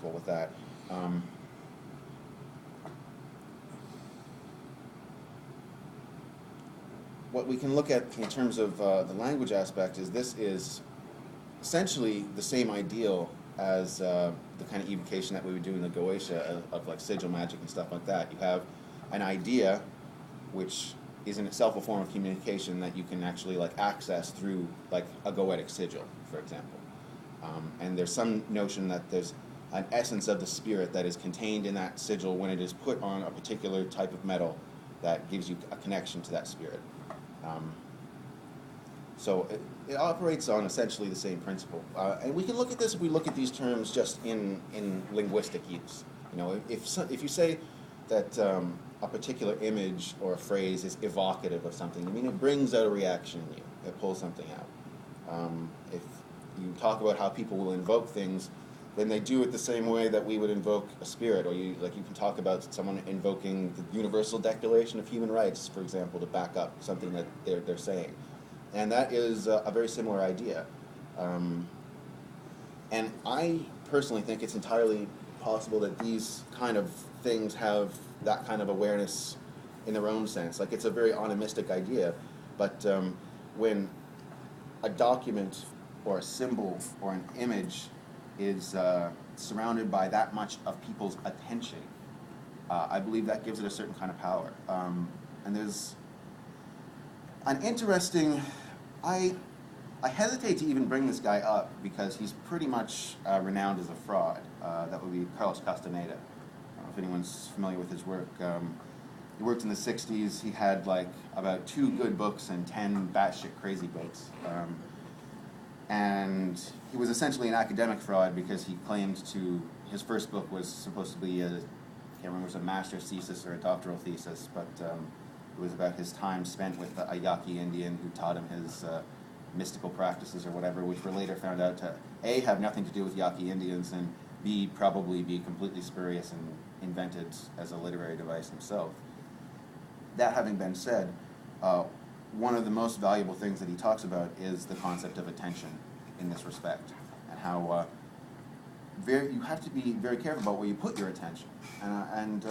principle with that. What we can look at in terms of the language aspect is this is essentially the same ideal as the kind of evocation that we would do in the Goetia of like sigil magic and stuff like that. You have an idea, which is in itself a form of communication that you can actually like access through like a goetic sigil, for example. And there's some notion that there's an essence of the spirit that is contained in that sigil when it is put on a particular type of metal that gives you a connection to that spirit. So it operates on essentially the same principle. And we can look at this if we look at these terms just in linguistic use. You know, if you say that a particular image or a phrase is evocative of something, I mean, it brings out a reaction in you. It pulls something out. If you talk about how people will invoke things, then they do it the same way that we would invoke a spirit, or you can talk about someone invoking the Universal Declaration of Human Rights, for example, to back up something that they're saying. And that is a very similar idea. And I personally think it's entirely possible that these kind of things have that kind of awareness in their own sense. Like, it's a very animistic idea, but when a document or a symbol or an image is surrounded by that much of people's attention, I believe that gives it a certain kind of power. And there's an interesting, I hesitate to even bring this guy up because he's pretty much renowned as a fraud. That would be Carlos Castaneda. I don't know if anyone's familiar with his work. He worked in the 60s. He had like about 2 good books and 10 batshit crazy books. And he was essentially an academic fraud because he claimed his first book was supposed to be I can't remember if it was a master's thesis or a doctoral thesis, but it was about his time spent with a Yaqui Indian who taught him his mystical practices or whatever, which were later found out to A, have nothing to do with Yaqui Indians, and B, probably be completely spurious and invented as a literary device himself. That having been said, one of the most valuable things that he talks about is the concept of attention in this respect, and how you have to be very careful about where you put your attention, and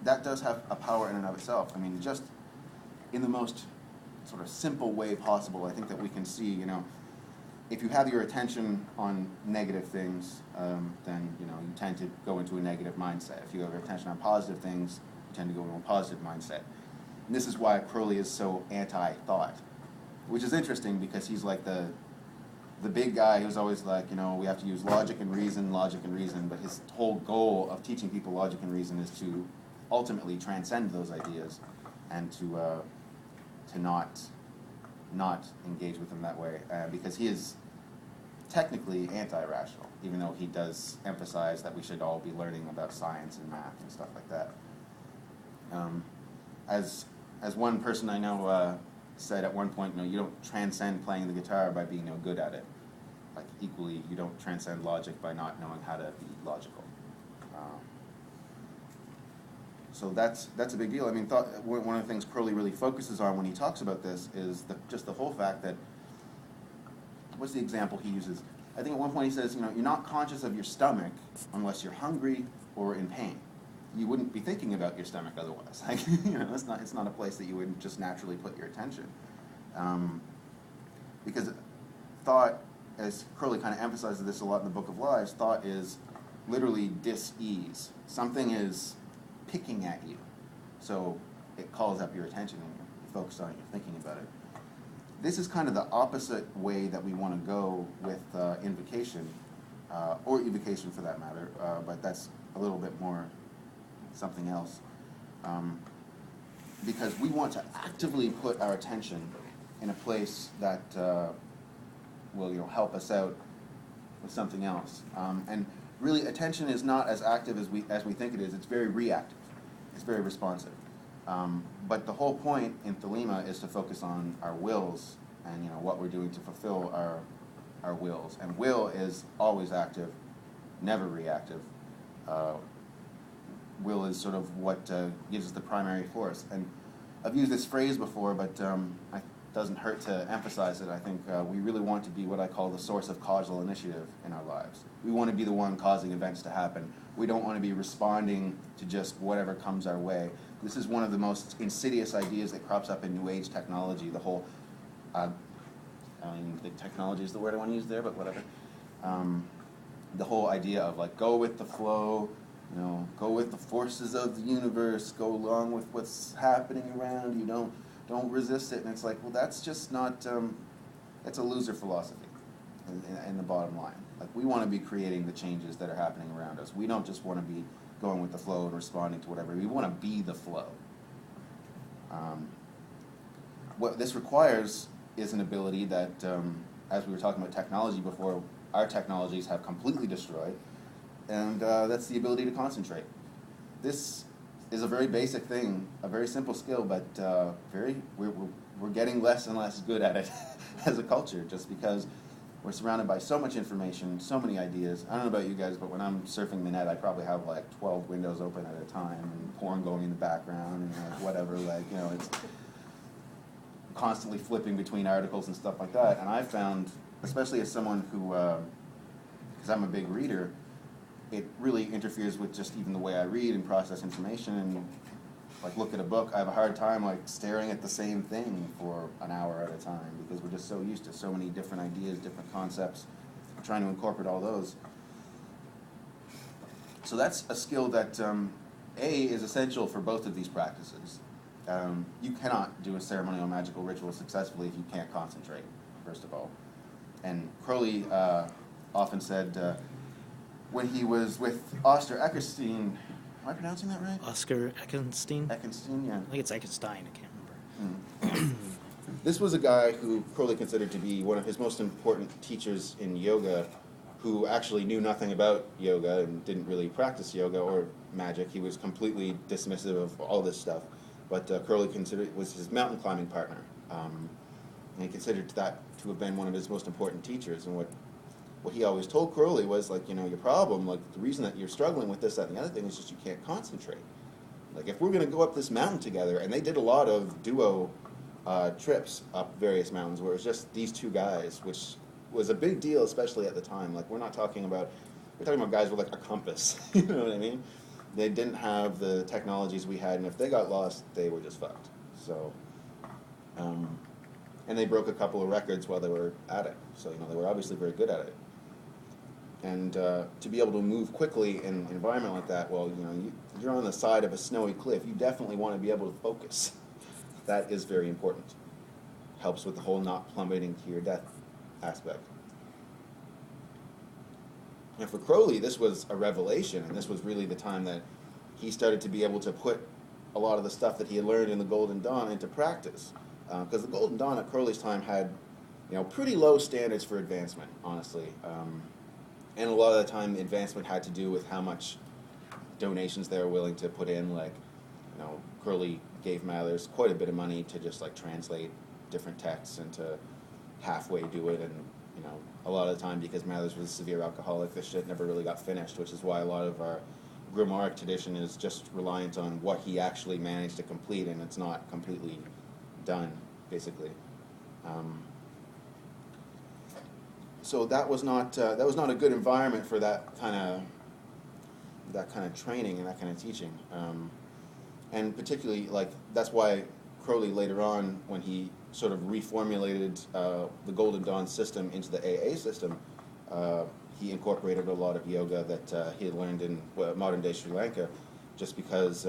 that does have a power in and of itself. I mean, just in the most sort of simple way possible, I think that we can see, you know, if you have your attention on negative things, then, you know, you tend to go into a negative mindset. If you have your attention on positive things, you tend to go into a positive mindset. And this is why Crowley is so anti-thought, which is interesting because he's like the big guy who's always like, you know, we have to use logic and reason, but his whole goal of teaching people logic and reason is to ultimately transcend those ideas and to not engage with them that way, because he is technically anti-rational, even though he does emphasize that we should all be learning about science and math and stuff like that. As one person I know said at one point, you know, you don't transcend playing the guitar by being no good at it. Like, equally, you don't transcend logic by not knowing how to be logical. So that's a big deal. I mean, one of the things Crowley really focuses on when he talks about this is just the whole fact that, what's the example he uses? I think at one point he says, you know, you're not conscious of your stomach unless you're hungry or in pain. You wouldn't be thinking about your stomach otherwise. Like, you know, it's not a place that you would just naturally put your attention. Because thought, as Crowley kind of emphasizes this a lot in the Book of Lies, thought is literally dis-ease. Something is picking at you, so it calls up your attention and you're focused on it, you're thinking about it. This is kind of the opposite way that we want to go with invocation, or evocation for that matter, but that's a little bit more something else. Because we want to actively put our attention in a place that will, you know, help us out with something else. And really, attention is not as active as we think it is. It's very reactive. It's very responsive. But the whole point in Thelema is to focus on our wills and, you know, what we're doing to fulfill our wills. And will is always active, never reactive. Will is sort of what gives us the primary force. And I've used this phrase before, but doesn't hurt to emphasize it. I think we really want to be what I call the source of causal initiative in our lives. We want to be the one causing events to happen. We don't want to be responding to just whatever comes our way. This is one of the most insidious ideas that crops up in New Age technology, the whole, I don't think technology is the word I want to use there, but whatever. The whole idea of like, go with the flow, you know, go with the forces of the universe, go along with what's happening around you, don't resist it. And it's like, well, that's just not, that's a loser philosophy in the bottom line. Like, we want to be creating the changes that are happening around us. We don't just want to be going with the flow and responding to whatever. We want to be the flow. What this requires is an ability that, as we were talking about technology before, our technologies have completely destroyed, and that's the ability to concentrate. This is a very basic thing, a very simple skill, but we're getting less and less good at it as a culture, just because we're surrounded by so much information, so many ideas. I don't know about you guys, but when I'm surfing the net, I probably have like 12 windows open at a time, and porn going in the background, and like whatever, like, you know, it's constantly flipping between articles and stuff like that. And I found, especially as someone who, because I'm a big reader, it really interferes with just even the way I read and process information. And like, look at a book, I have a hard time like staring at the same thing for an hour at a time, because we're just so used to so many different ideas, different concepts, trying to incorporate all those. So that's a skill that is essential for both of these practices. You cannot do a ceremonial magical ritual successfully if you can't concentrate, first of all. And Crowley often said, when he was with Oster Eckerstein, am I pronouncing that right? Oscar Eckenstein? Eckenstein, yeah. I think it's Eckenstein, I can't remember. This was a guy who Crowley considered to be one of his most important teachers in yoga, who actually knew nothing about yoga and didn't really practice yoga or magic. He was completely dismissive of all this stuff. But Crowley was his mountain climbing partner. And he considered that to have been one of his most important teachers. And what he always told Crowley was, like, you know, your problem, like, the reason that you're struggling with this, that, and the other thing is just you can't concentrate. Like, if we're going to go up this mountain together, and they did a lot of duo trips up various mountains where it was just these two guys, which was a big deal, especially at the time. Like, we're talking about guys with, like, a compass, you know what I mean? They didn't have the technologies we had, and if they got lost, they were just fucked. So, and they broke a couple of records while they were at it. So, you know, they were obviously very good at it. And to be able to move quickly in an environment like that, well, you know, you're on the side of a snowy cliff. You definitely want to be able to focus. That is very important. Helps with the whole not plummeting to your death aspect. And for Crowley, this was a revelation, and this was really the time that he started to be able to put a lot of the stuff that he had learned in the Golden Dawn into practice. Because the Golden Dawn at Crowley's time had, you know, pretty low standards for advancement, honestly. And a lot of the time, the advancement had to do with how much donations they were willing to put in. Like, you know, Crowley gave Mathers quite a bit of money to just, like, translate different texts and to halfway do it. And, you know, a lot of the time, because Mathers was a severe alcoholic, this shit never really got finished, which is why a lot of our grimoire tradition is just reliant on what he actually managed to complete, and it's not completely done, basically. So that was not a good environment for that kind of training and that kind of teaching, and particularly, like, that's why Crowley later on, when he sort of reformulated the Golden Dawn system into the AA system, he incorporated a lot of yoga that he had learned in modern-day Sri Lanka, just because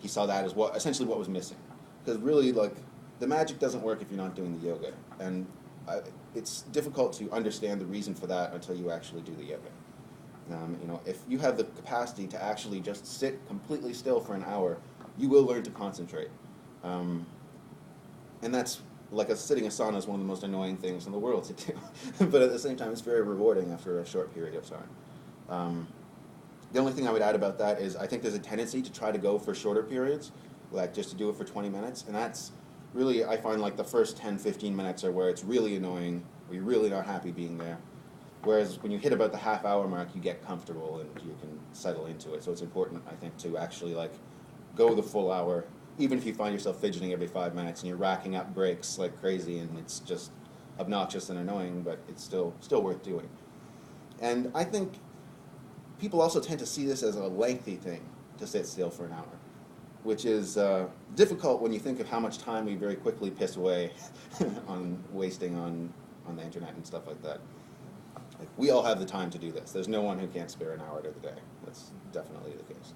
he saw that as essentially what was missing. Because really, like, the magic doesn't work if you're not doing the yoga, and it's difficult to understand the reason for that until you actually do the yoga. You know, if you have the capacity to actually just sit completely still for an hour, you will learn to concentrate. And that's, like, sitting asana is one of the most annoying things in the world to do. But at the same time, it's very rewarding after a short period of time. The only thing I would add about that is I think there's a tendency to try to go for shorter periods, like just to do it for 20 minutes. And that's really, I find, like, the first 10, 15 minutes are where it's really annoying, where you're really not happy being there. Whereas when you hit about the half-hour mark, you get comfortable and you can settle into it. So it's important, I think, to actually, like, go the full hour, even if you find yourself fidgeting every 5 minutes and you're racking up breaks like crazy and it's just obnoxious and annoying, but it's still worth doing. And I think people also tend to see this as a lengthy thing to sit still for an hour, which is difficult when you think of how much time we very quickly piss away on wasting on the internet and stuff like that. Like, we all have the time to do this. There's no one who can't spare an hour out of the day. That's definitely the case.